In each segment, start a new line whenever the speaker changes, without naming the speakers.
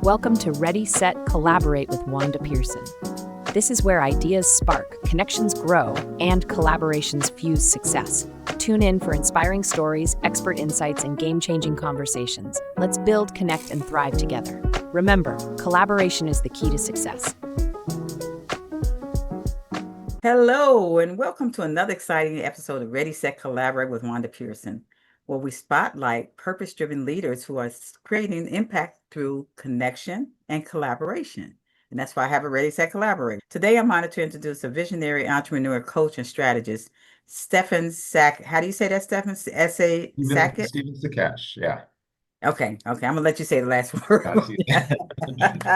Welcome to Ready, Set, Collaborate with Wanda Pearson. This is where ideas spark, connections grow, and collaborations fuse success. Tune in for inspiring stories, expert insights, and game-changing conversations. Let's build, connect, and thrive together. Remember, collaboration is the key to success.
Hello, and welcome to another exciting episode of Ready, Set, Collaborate with Wanda Pearson, where we spotlight purpose-driven leaders who are creating impact through connection and collaboration. And that's why I have a Ready, Set, Collaborate. Today, I'm honored to introduce a visionary entrepreneur, coach, and strategist, Stephen Sackett. How do you say that, Stephen? S.A. Sackett?
Stephen Sackett, yeah.
Okay. I'm going to let you say the last word. I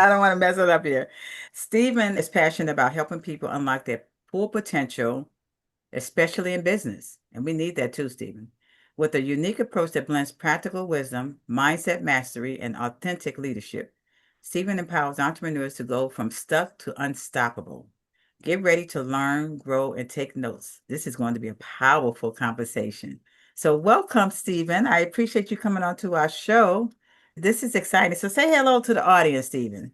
don't want to mess it up here. Stephen is passionate about helping people unlock their full potential, especially in business. And we need that too, Stephen. With a unique approach that blends practical wisdom, mindset mastery, and authentic leadership, Stephen empowers entrepreneurs to go from stuck to unstoppable. Get ready to learn, grow, and take notes. This is going to be a powerful conversation. So welcome, Stephen. I appreciate you coming on to our show. This is exciting. So say hello to the audience, Stephen.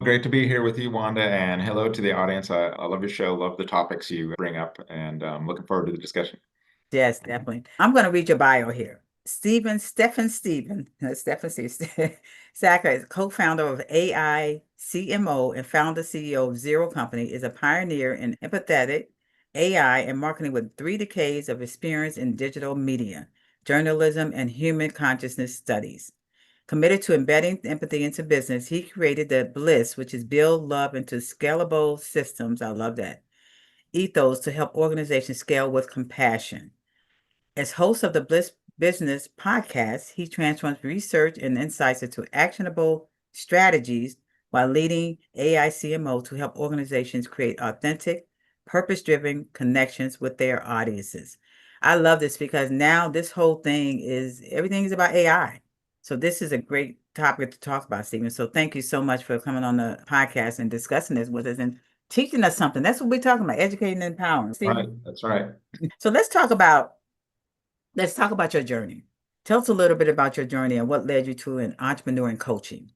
Great to be here with you, Wanda, and hello to the audience. I love your show, love the topics you bring up, and I'm looking forward to the discussion.
Yes, definitely. I'm going to read your bio here. Stephen Sackett is co-founder of AI CMO and founder CEO of Zero Company, is a pioneer in empathetic AI and marketing with 3 decades of experience in digital media, journalism, and human consciousness studies. Committed to embedding empathy into business, he created the Bliss, which is build love into scalable systems. I love that. Ethos to help organizations scale with compassion. As host of the Bliss Business podcast, he transforms research and insights into actionable strategies while leading AI CMO to help organizations create authentic, purpose-driven connections with their audiences. I love this because now this whole thing everything is about AI. So this is a great topic to talk about, Stephen. So thank you so much for coming on the podcast and discussing this with us and teaching us something. That's what we're talking about, educating and empowering. Stephen?
Right, that's right.
So let's talk about your journey. Tell us a little bit about your journey and what led you to an entrepreneur in coaching.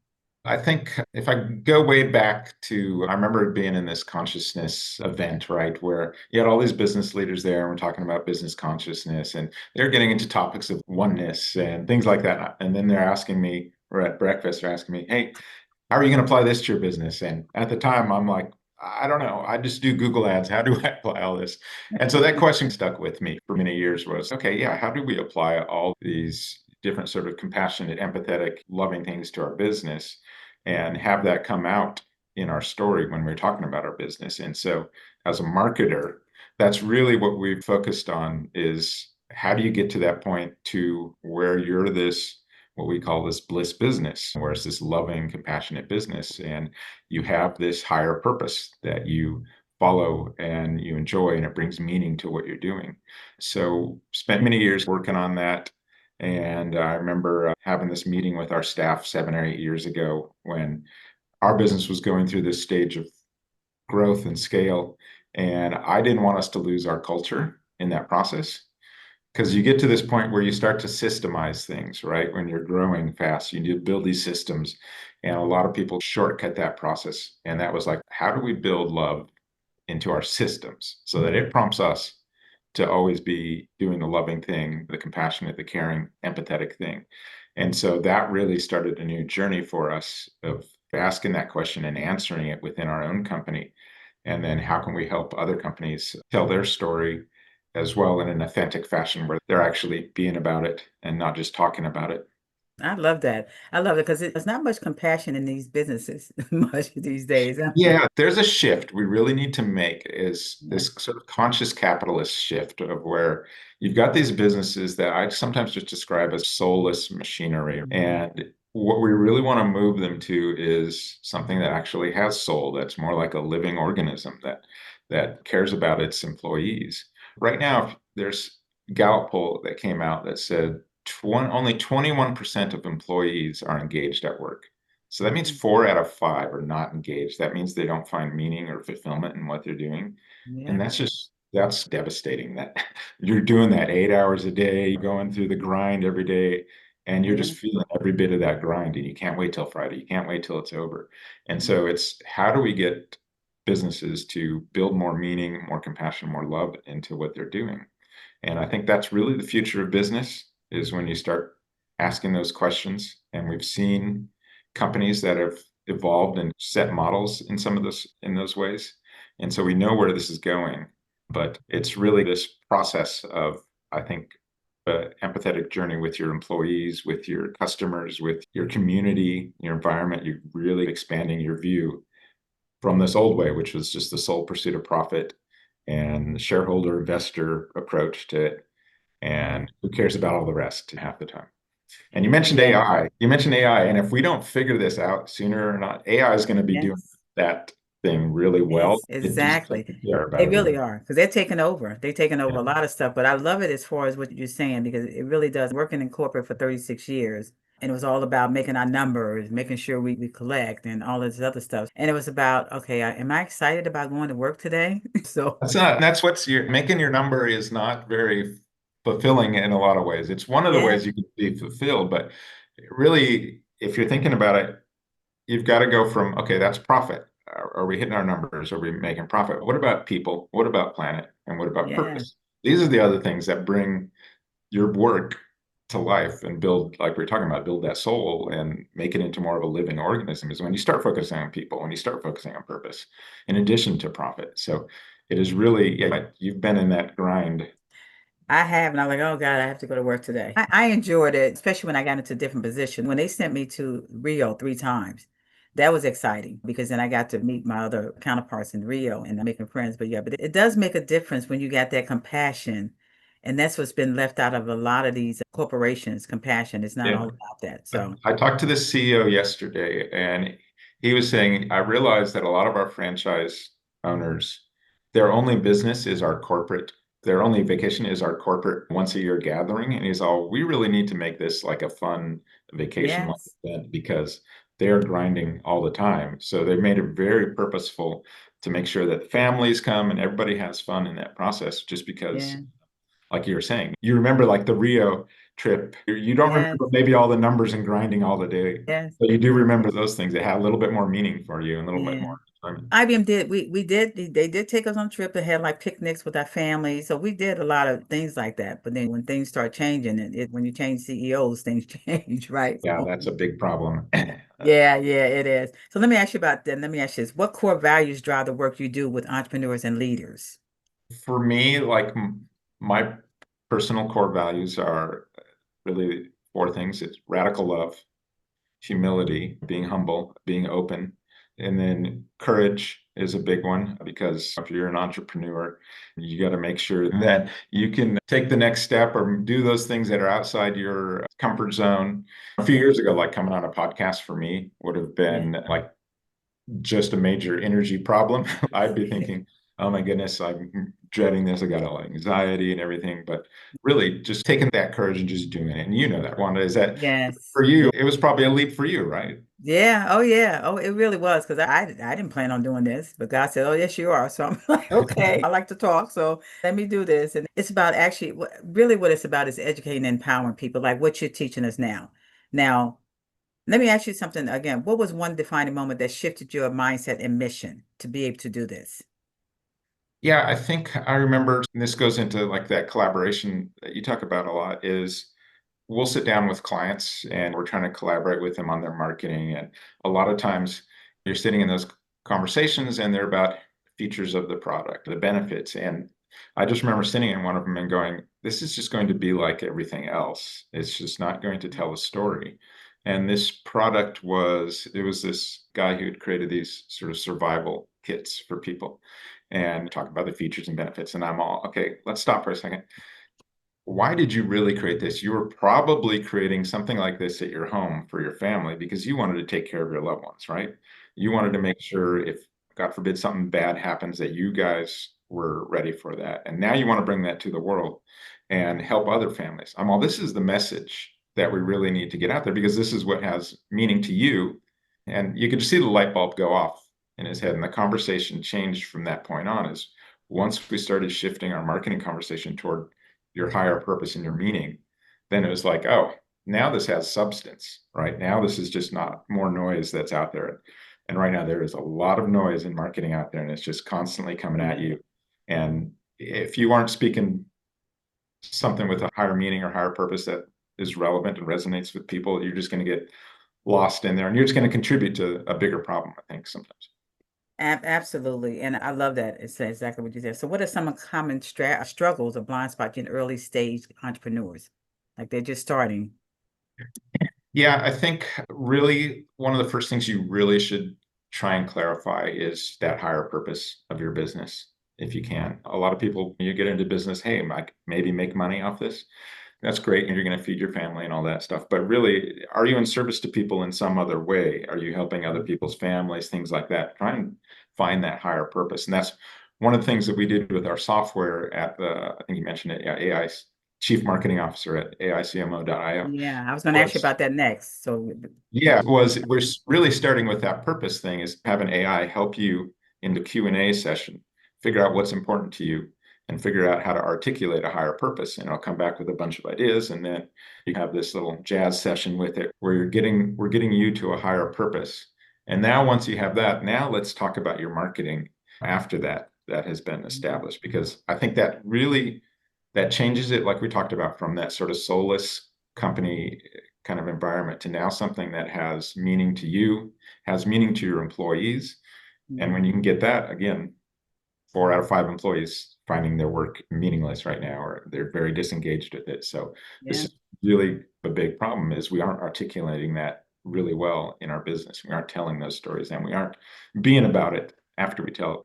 I think if I go way back to, I remember being in this consciousness event, right, where you had all these business leaders there, and we're talking about business consciousness, and they're getting into topics of oneness and things like that. And then they're asking me, or at breakfast, they're asking me, hey, how are you going to apply this to your business? And at the time, I'm like, I don't know. I just do Google ads. How do I apply all this? And so that question stuck with me for many years was, okay, yeah, how do we apply all these different sort of compassionate, empathetic, loving things to our business and have that come out in our story when we're talking about our business? And so as a marketer, that's really what we've focused on is how do you get to that point to where you're this what we call this bliss business, where it's this loving, compassionate business, and you have this higher purpose that you follow and you enjoy, and it brings meaning to what you're doing. So spent many years working on that. And I remember having this meeting with our staff 7 or 8 years ago when our business was going through this stage of growth and scale. And I didn't want us to lose our culture in that process. Because you get to this point where you start to systemize things, right? When you're growing fast, you need to build these systems. And a lot of people shortcut that process. And that was like, how do we build love into our systems so that it prompts us to always be doing the loving thing, the compassionate, the caring, empathetic thing? And so that really started a new journey for us of asking that question and answering it within our own company. And then how can we help other companies tell their story as well in an authentic fashion where they're actually being about it and not just talking about it.
I love that. I love it because there's not much compassion in these businesses much these days.
Yeah, there's a shift we really need to make is this sort of conscious capitalist shift of where you've got these businesses that I sometimes just describe as soulless machinery. And what we really want to move them to is something that actually has soul, that's more like a living organism that cares about its employees. Right now, there's a Gallup poll that came out that said only 21% of employees are engaged at work. So that means 4 out of 5 are not engaged. That means they don't find meaning or fulfillment in what they're doing. Yeah. And that's devastating that you're doing that 8 hours a day, going through the grind every day, and you're
Yeah.
just feeling every bit of that grind, and you can't wait till Friday. You can't wait till it's over. And so it's, how do we get businesses to build more meaning, more compassion, more love into what they're doing? And I think that's really the future of business, is when you start asking those questions. And we've seen companies that have evolved and set models in some of this, in those ways. And so we know where this is going, but it's really this process of, I think, empathetic journey with your employees, with your customers, with your community, your environment. You're really expanding your view from this old way, which was just the sole pursuit of profit and the shareholder investor approach to it. And who cares about all the rest half the time? And you mentioned
Yeah.
AI. You mentioned AI. And if we don't figure this out sooner or not, AI is going to be doing
Yes.
that thing really well. It just
Exactly.
doesn't care
They
about
really
everything.
are because they're taking over. They're taking over
Yeah.
a lot of stuff. But I love it as far as what you're saying because it really does. Working in corporate for 36 years, and it was all about making our numbers, making sure we collect and all this other stuff. And it was about, okay, am I excited about going to work today? So,
That's what's your making your number is not very fulfilling in a lot of ways. It's one of the
yeah,
ways you can be fulfilled, but really, if you're thinking about it, you've got to go from, okay, that's profit. Are we hitting our numbers? Are we making profit? What about people? What about planet? And what about
yeah,
purpose? These are the other things that bring your work to life and build, like we are talking about, build that soul and make it into more of a living organism, is when you start focusing on people, when you start focusing on purpose, in addition to profit. So it is really, yeah, you've been in that grind.
I have. And I'm like, oh God, I have to go to work today. I enjoyed it, especially when I got into different positions. When they sent me to Rio 3 times, that was exciting because then I got to meet my other counterparts in Rio and making friends. But yeah, but it does make a difference when you got that compassion. And that's what's been left out of a lot of these corporations. Compassion. It's not
Yeah.
all about that. So
I talked to the CEO yesterday, and he was saying, I realized that a lot of our franchise owners, their only business is our corporate, their only vacation is our corporate once a year gathering. And he's all, we really need to make this like a fun vacation like
yes,
event, because they're grinding all the time. So they made it very purposeful to make sure that families come and everybody has fun in that process, just because,
yeah,
like you were saying, you remember like the Rio trip. You don't
yes,
remember maybe all the numbers and grinding all the day,
yes,
but you do remember those things that had a little bit more meaning for you and a little bit
yeah.
more enjoyment.
IBM did. We did. They did take us on trip and had like picnics with our family. So we did a lot of things like that. But then when things start changing, when you change CEOs, things change, right?
Yeah,
So,
that's a big problem.
yeah, yeah, it is. So let me ask you about that. Let me ask you this: what core values drive the work you do with entrepreneurs and leaders?
For me, like my personal core values are really four things. It's radical love, humility, being humble, being open. And then courage is a big one, because if you're an entrepreneur, you got to make sure that you can take the next step or do those things that are outside your comfort zone. A few years ago, like coming on a podcast for me would have
Yeah,
been like just a major energy problem. I'd be thinking, oh my goodness, I'm dreading this. I got all anxiety and everything. But really just taking that courage and just doing it. And you know that, Wanda, is that
yes.
for you, it was probably a leap for you, right?
Yeah. Oh, yeah. Oh, it really was because I didn't plan on doing this, but God said, "Oh, yes, you are." So I'm like, "Okay, I like to talk, so let me do this." And it's about actually, really, what it's about is educating and empowering people, like what you're teaching us now. Now, let me ask you something again. What was one defining moment that shifted your mindset and mission to be able to do this?
Yeah, I think I remember, and this goes into like that collaboration that you talk about a lot, is we'll sit down with clients and we're trying to collaborate with them on their marketing. And a lot of times you're sitting in those conversations and they're about features of the product, the benefits. And I just remember sitting in one of them and going, this is just going to be like everything else. It's just not going to tell a story. And this product was, it was this guy who had created these sort of survival kits for people and talk about the features and benefits. And I'm all, okay, let's stop for a second. Why did you really create this? You were probably creating something like this at your home for your family because you wanted to take care of your loved ones, right? You wanted to make sure, if God forbid something bad happens, that you guys were ready for that. And now you want to bring that to the world and help other families. I'm all, this is the message that we really need to get out there, because this is what has meaning to you. And you could just see the light bulb go off in his head. And the conversation changed from that point on. Is once we started shifting our marketing conversation toward your higher purpose and your meaning, then it was like, oh, now this has substance, right? Now this is just not more noise that's out there. And right now there is a lot of noise in marketing out there, and it's just constantly coming at you. And if you aren't speaking something with a higher meaning or higher purpose that is relevant and resonates with people, you're just going to get lost in there, and you're just going to contribute to a bigger problem, I think, sometimes.
Absolutely. And I love that. It's exactly what you said. So what are some of common struggles or blind spots in early stage entrepreneurs? Like they're just starting.
Yeah, I think really one of the first things you really should try and clarify is that higher purpose of your business, if you can. A lot of people, you get into business, hey, I maybe make money off this. That's great, and you're going to feed your family and all that stuff. But really, are you in service to people in some other way? Are you helping other people's families, things like that? Try and find that higher purpose. And that's one of the things that we did with our software at the, I think you mentioned it, AI Chief Marketing Officer at aicmo.io.
Yeah, I was going to ask you about that next. So
yeah, we're really starting with that purpose thing, is have an AI help you in the Q&A session, figure out what's important to you, and figure out how to articulate a higher purpose. And I'll come back with a bunch of ideas, and then you have this little jazz session with it where we're getting you to a higher purpose. And now once you have that, now let's talk about your marketing after that has been established, because I think that really that changes it, like we talked about, from that sort of soulless company kind of environment to now something that has meaning to you, has meaning to your employees. And when you can get that, again, 4 out of 5 employees finding their work meaningless right now, or they're very disengaged with it. So this is really a big problem, is we aren't articulating that really well in our business. We aren't telling those stories, and we aren't being about it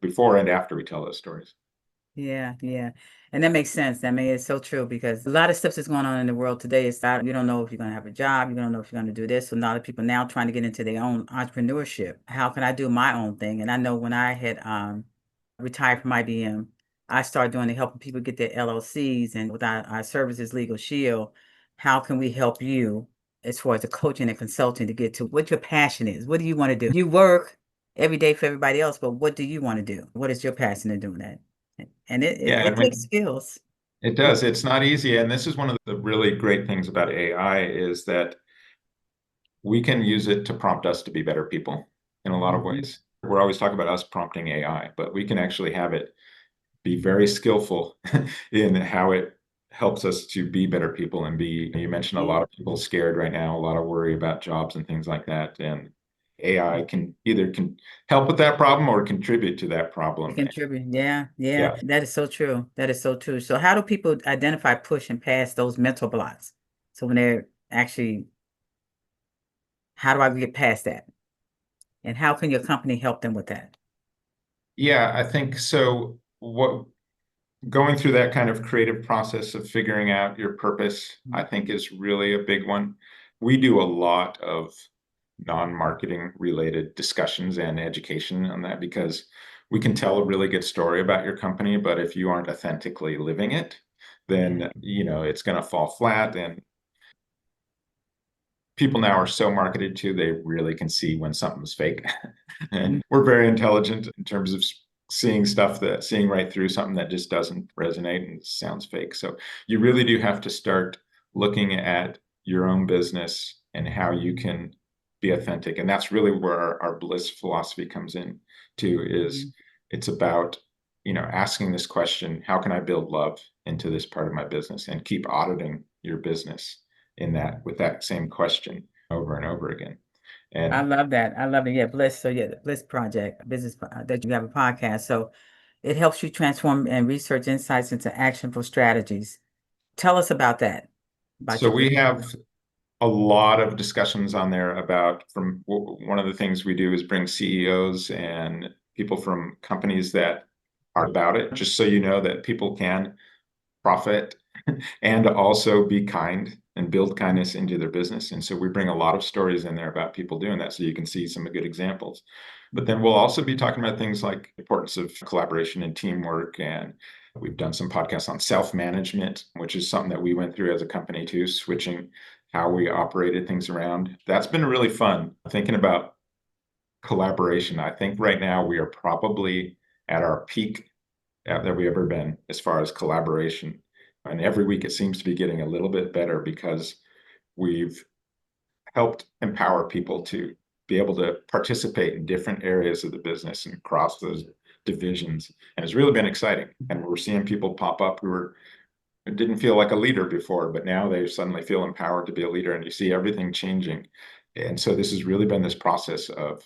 before and after we tell those stories.
Yeah. And that makes sense. I mean, it's so true, because a lot of stuff that's going on in the world today is that you don't know if you're going to have a job. You don't know if you're going to do this. So a lot of people now trying to get into their own entrepreneurship. How can I do my own thing? And I know when I had retired from IBM, I started doing helping people get their LLCs, and with our services, Legal Shield, how can we help you as far as the coaching and consulting to get to what your passion is? What do you want to do? You work every day for everybody else, but what do you want to do? What is your passion in doing that? And it takes skills.
It does. It's not easy. And this is one of the really great things about AI, is that we can use it to prompt us to be better people in a lot of ways. We're always talking about us prompting AI, but we can actually have it be very skillful in how it helps us to be better people and be, you mentioned a lot of people scared right now, a lot of worry about jobs and things like that. And AI can help with that problem or contribute to that problem.
Contribute. Yeah. That is so true. That is so true. So how do people identify, push, and pass those mental blocks? So when they're actually, how do I get past that? And how can your company help them with that?
Yeah, I think so. Going through that kind of creative process of figuring out your purpose, I think, is really a big one. We do a lot of non-marketing related discussions and education on that, because we can tell a really good story about your company, but if you aren't authentically living it, then it's going to fall flat. And people now are so marketed to, they really can see when something's fake. And we're very intelligent in terms of seeing right through something that just doesn't resonate and sounds fake. So you really do have to start looking at your own business and how you can be authentic. And that's really where our Bliss philosophy comes in too, is it's about, asking this question, how can I build love into this part of my business, and keep auditing your business with that same question over and over again. And
I love that. I love it. Yeah, Bliss. So yeah, the Bliss Project, business that you have a podcast. So it helps you transform and research insights into actionable strategies. Tell us about that.
So we have a lot of discussions on there about, one of the things we do is bring CEOs and people from companies that are about it, just so you know that people can profit and also be kind and build kindness into their business. And so we bring a lot of stories in there about people doing that, so you can see some good examples. But then we'll also be talking about things like the importance of collaboration and teamwork. And we've done some podcasts on self-management, which is something that we went through as a company too, switching how we operated things around. That's been really fun, thinking about collaboration. I think right now we are probably at our peak that we've ever been as far as collaboration. And every week it seems to be getting a little bit better, because we've helped empower people to be able to participate in different areas of the business and across those divisions. And it's really been exciting. And we're seeing people pop up who didn't feel like a leader before, but now they suddenly feel empowered to be a leader, and you see everything changing. And so this has really been this process of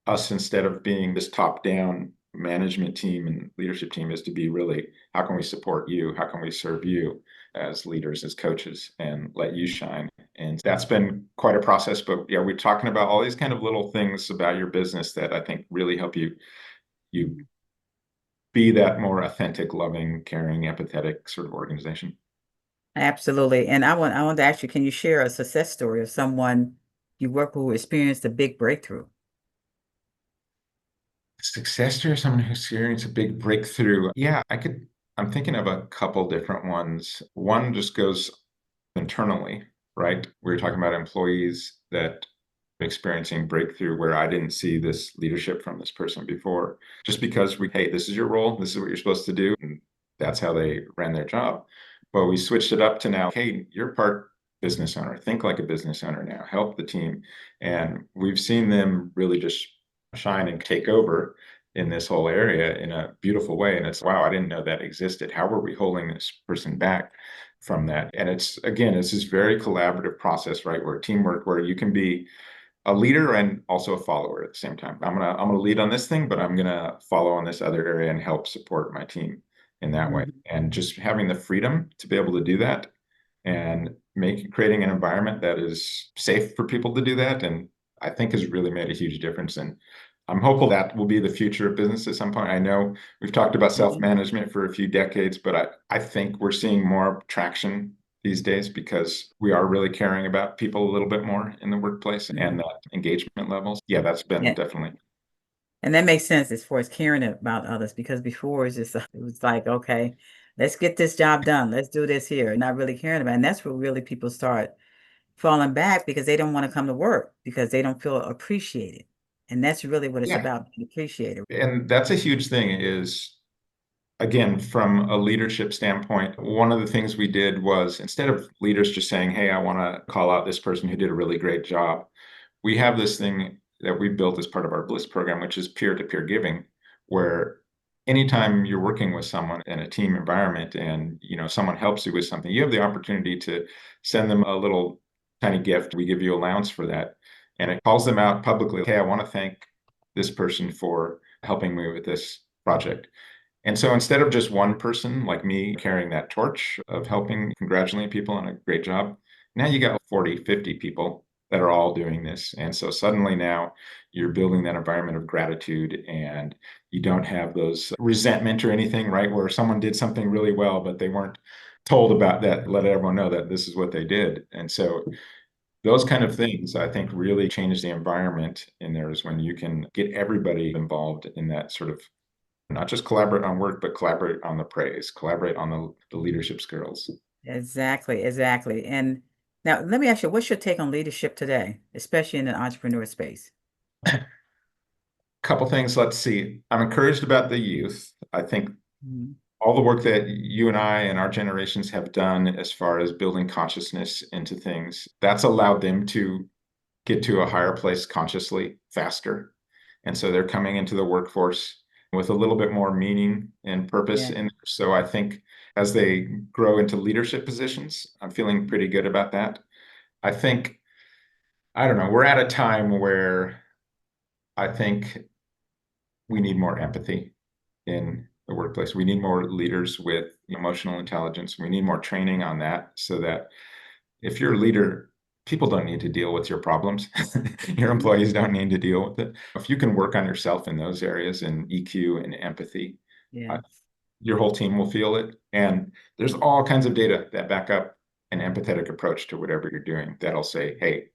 us, instead of being this top-down management team and leadership team, is to be really, how can we support you? How can we serve you as leaders, as coaches, and let you shine? And that's been quite a process. But yeah, we're talking about all these kind of little things about your business that I think really help you be that more authentic, loving, caring, empathetic sort of organization.
Absolutely. And I want to ask you, can you share a success story of someone you work with who experienced a big breakthrough?
Success story, someone who experienced a big breakthrough. Yeah, I'm thinking of a couple different ones. One just goes internally, right? We were talking about employees that are experiencing breakthrough where I didn't see this leadership from this person before, just because hey, this is your role, this is what you're supposed to do. And that's how they ran their job. But we switched it up to now, hey, you're part business owner, think like a business owner now, help the team. And we've seen them really just shine and take over in this whole area in a beautiful way. And it's, wow, I didn't know that existed. How were we holding this person back from that? And it's, again, it's this very collaborative process, right? Where teamwork, where you can be a leader and also a follower at the same time. I'm gonna lead on this thing, but I'm gonna follow on this other area and help support my team in that way. And just having the freedom to be able to do that and creating an environment that is safe for people to do that, and I think has really made a huge difference. And I'm hopeful that will be the future of business at some point. I know we've talked about self-management for a few decades, but I think we're seeing more traction these days because we are really caring about people a little bit more in the workplace and that engagement levels. Yeah, that's been definitely.
And that makes sense as far as caring about others, because before it's just, it was like, okay, let's get this job done. Let's do this here. Not really caring about it. And that's where really people start falling back because they don't want to come to work because they don't feel appreciated. And that's really what it's about, being appreciated.
And that's a huge thing is, again, from a leadership standpoint, one of the things we did was, instead of leaders just saying, hey, I want to call out this person who did a really great job, we have this thing that we built as part of our Bliss program, which is peer-to-peer giving, where anytime you're working with someone in a team environment and someone helps you with something, you have the opportunity to send them a little tiny gift. We give you allowance for that. And it calls them out publicly. Hey, I want to thank this person for helping me with this project. And so instead of just one person like me carrying that torch of helping congratulate people on a great job, now you got 40, 50 people that are all doing this. And so suddenly now you're building that environment of gratitude, and you don't have those resentment or anything, right? Where someone did something really well, but they weren't told about that, let everyone know that this is what they did. And so those kind of things, I think, really change the environment in there, is when you can get everybody involved in that sort of, not just collaborate on work, but collaborate on the praise, collaborate on the leadership skills.
Exactly, exactly. And now let me ask you, what's your take on leadership today, especially in the entrepreneur space?
Couple things. Let's see. I'm encouraged about the youth. I think all the work that you and I and our generations have done as far as building consciousness into things, that's allowed them to get to a higher place consciously faster. And so they're coming into the workforce with a little bit more meaning and purpose in there. So I think as they grow into leadership positions, I'm feeling pretty good about that. I think, I don't know, we're at a time where I think we need more empathy in the workplace. We need more leaders with emotional intelligence. We need more training on that, so that if you're a leader, people don't need to deal with your problems. Your employees don't need to deal with it. If you can work on yourself in those areas, in EQ and empathy, your whole team will feel it. And there's all kinds of data that back up an empathetic approach to whatever you're doing that'll say, hey,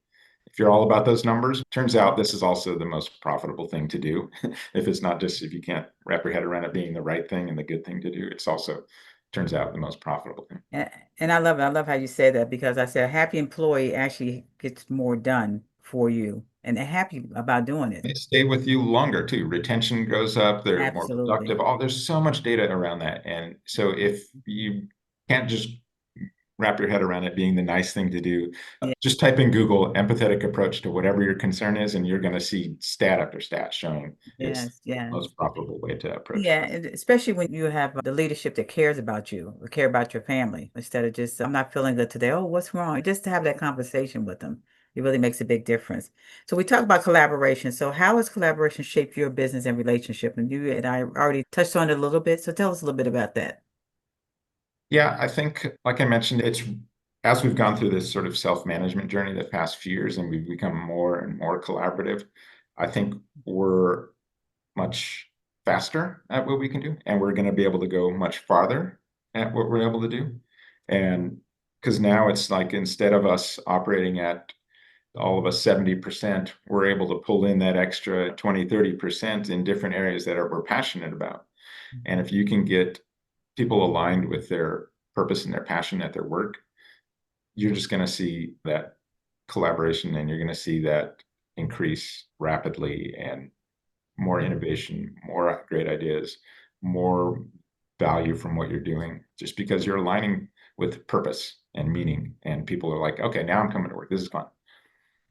if you're all about those numbers, turns out this is also the most profitable thing to do. If it's not just, if you can't wrap your head around it being the right thing and the good thing to do, it's also turns out the most profitable thing.
And I love it. I love how you say that, because I said a happy employee actually gets more done for you, and they're happy about doing it.
They stay with you longer too. Retention goes up. They're more productive. There's so much data around that. And so if you can't just wrap your head around it being the nice thing to do.
Yeah.
Just type in Google empathetic approach to whatever your concern is, and you're going to see stat after stat showing it's
Yes,
the
yes.
most profitable way to approach
Yeah,
it.
and especially when you have the leadership that cares about you or care about your family instead of just, I'm not feeling good today. Oh, what's wrong? Just to have that conversation with them, it really makes a big difference. So we talk about collaboration. So how has collaboration shaped your business and relationship? And you and I already touched on it a little bit. So tell us a little bit about that.
Yeah, I think, like I mentioned, it's as we've gone through this sort of self-management journey the past few years and we've become more and more collaborative, I think we're much faster at what we can do, and we're going to be able to go much farther at what we're able to do. And because now it's like instead of us operating at all of us 70%, we're able to pull in that extra 20, 30% in different areas that we're passionate about. And if you can get people aligned with their purpose and their passion at their work, you're just going to see that collaboration and you're going to see that increase rapidly, and more innovation, more great ideas, more value from what you're doing, just because you're aligning with purpose and meaning. And people are like, okay, now I'm coming to work. This is fun.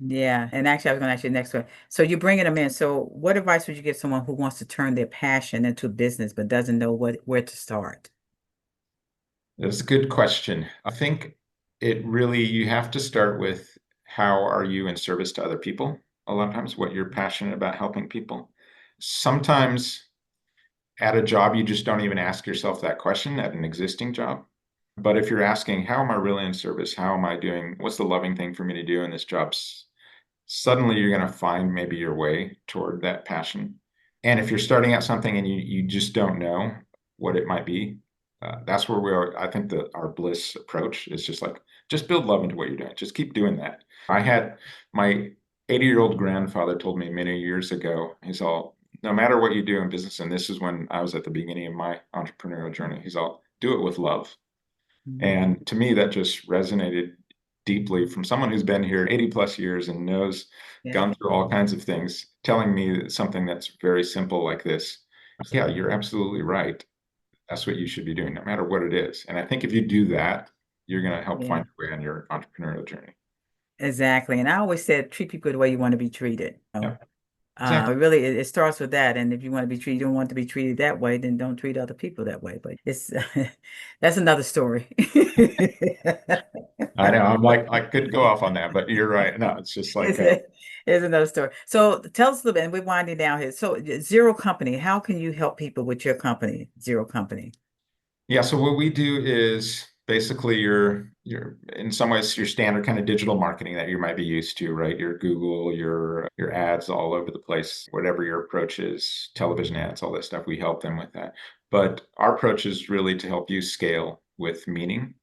Yeah, and actually, I was going to ask you the next one. So you're bringing them in. So what advice would you give someone who wants to turn their passion into business but doesn't know where to start?
That's a good question. I think it really, you have to start with how are you in service to other people? A lot of times, what you're passionate about helping people. Sometimes at a job, you just don't even ask yourself that question at an existing job. But if you're asking, how am I really in service? How am I doing? What's the loving thing for me to do in this job? Suddenly you're going to find maybe your way toward that passion. And if you're starting out something and you just don't know what it might be, that's where we are. I think that our Bliss approach is just like, just build love into what you're doing. Just keep doing that. I had my 80-year-old grandfather told me many years ago, he's all, no matter what you do in business, and this is when I was at the beginning of my entrepreneurial journey, he's all, do it with love.
Mhm.
And to me, that just resonated deeply from someone who's been here 80 plus years and knows,
Yeah,
gone through all kinds of things, telling me something that's very simple like this. Yeah, you're absolutely right. That's what you should be doing, no matter what it is. And I think if you do that, you're going to help
yeah,
find your way on your entrepreneurial journey.
exactly. And I always said, treat people the way you want to be treated.
Yeah, exactly.
Really, it starts with that. And if you want to be treated, you don't want to be treated that way, then don't treat other people that way. But it's that's another story.
I know. I'm like, I could go off on that, but you're right. No, it's just like,
It's, it's another story. So tell us a little bit, and we're winding down here. So Zero Company, how can you help people with your company, Zero Company?
yeah, so what we do is basically your in some ways your standard kind of digital marketing that you might be used to, right? Your Google, your ads all over the place, whatever your approach is, television ads, all that stuff, we help them with that. But our approach is really to help you scale with meaning,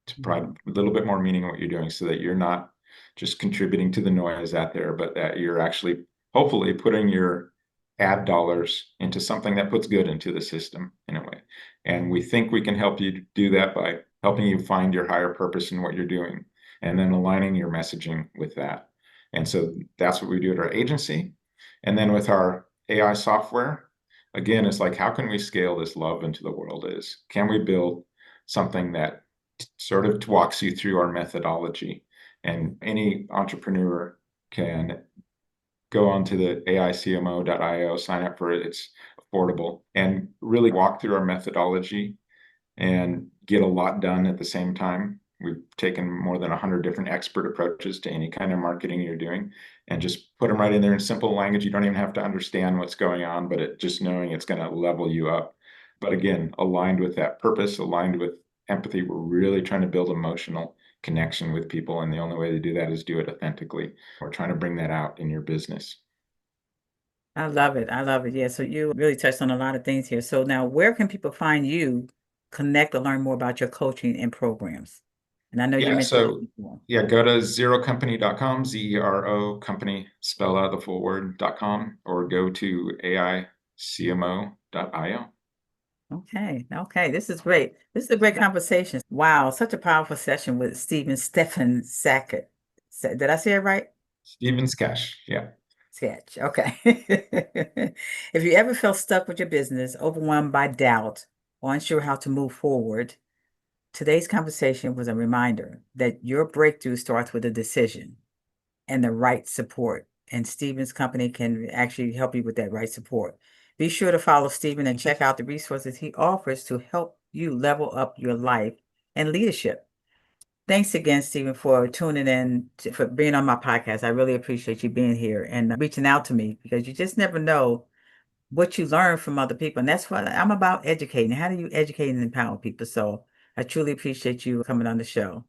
to provide
Mhm.
a little bit more meaning in what you're doing so that you're not just contributing to the noise out there, but that you're actually hopefully putting your ad dollars into something that puts good into the system in a way. And we think we can help you do that by helping you find your higher purpose in what you're doing and then aligning your messaging with that. And so that's what we do at our agency. And then with our AI software, again, it's like, how can we scale this love into the world? Is can we build something that sort of walks you through our methodology? And any entrepreneur can go onto the aicmo.io, sign up for it. It's affordable, and really walk through our methodology and get a lot done at the same time. We've taken more than 100 different expert approaches to any kind of marketing you're doing and just put them right in there in simple language. You don't even have to understand what's going on, but just knowing it's going to level you up. But again, aligned with that purpose, aligned with empathy, we're really trying to build emotional connection with people. And the only way to do that is do it authentically. We're trying to bring that out in your business.
I love it. I love it. Yeah. So you really touched on a lot of things here. So now where can people find you, connect or learn more about your coaching and programs? And I know you
Yeah,
mentioned it
so
before.
yeah, go to zerocompany.com, Zero company, spell out the full word.com, or go to aicmo.io.
Okay. Okay. This is great. This is a great conversation. Wow. Such a powerful session with Stephen Sackett. Did I say it right?
Stephen Sackett. Yeah.
Sketch. Okay. If you ever feel stuck with your business, overwhelmed by doubt, or unsure how to move forward, Today's conversation was a reminder that your breakthrough starts with a decision and the right support. And Stephen's company can actually help you with that right support. Be sure to follow Stephen and check out the resources he offers to help you level up your life and leadership. Thanks again, Stephen, for tuning in, for being on my podcast. I really appreciate you being here and reaching out to me, because you just never know what you learn from other people. And that's what I'm about, educating. How do you educate and empower people? So I truly appreciate you coming on the show.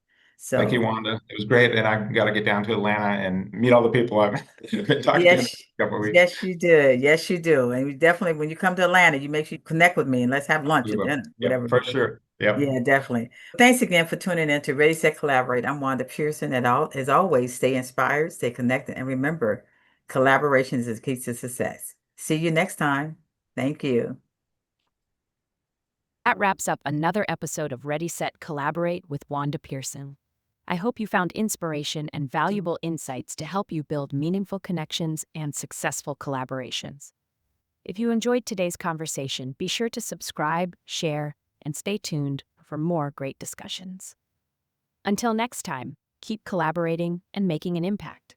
Thank you,
So
Wanda. It was great. And I got to get down to Atlanta and meet all the people I've been talking to in
yes,
a couple of weeks.
yes, you did. Yes, you do. And we definitely, when you come to Atlanta, you make sure you connect with me and let's have lunch
We
or
will.
dinner,
Yep,
whatever.
for sure. Yep.
Yeah, definitely. Thanks again for tuning in to Ready, Set, Collaborate. I'm Wanda Pearson. As always, stay inspired, stay connected, and remember, collaboration is the key to success. See you next time. Thank you.
That wraps up another episode of Ready, Set, Collaborate with Wanda Pearson. I hope you found inspiration and valuable insights to help you build meaningful connections and successful collaborations. If you enjoyed today's conversation, be sure to subscribe, share, and stay tuned for more great discussions. Until next time, keep collaborating and making an impact.